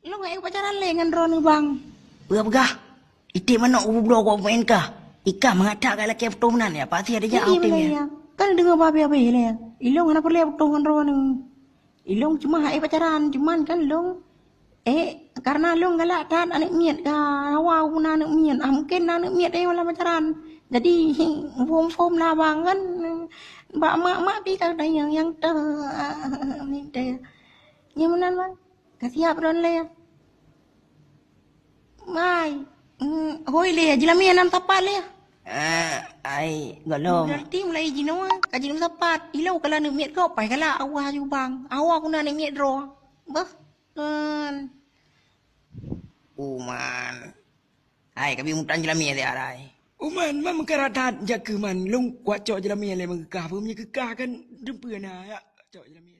Lo nggak pacaran lengan ron bang. Berapa? Itu mana ubah kau main kah? Ika mengatakan lelaki pertunan ya, pasti ada Iya jauh bener timnya. ya. Kan dengar apa ya. Ilong kenapa lihat dengan ron? Ilong cuma pacaran, cuman kan long karena long galak tan anak miat ka, awak guna anak miat. Mungkin anak miat malah pacaran. Jadi form lah bang kan. Mbak mak pi kan yang ni deh. Yang mana bang? Kasiap ron le. Mai. Hoi le, jelami enam tapat le. Ai, golong. Berarti mulai jinawa, kaji nam tapat. Ilau kalau nak miat kau, pai kalau awak ju bang. Awak guna nak miat ro. Bah. Uman. Ai, kami mutan jelami ada arai. Uman, mam keratat jaga man. Long kuat cok jelami le mengkah. Pemnya kekah kan dempa na ya. Cok jelami.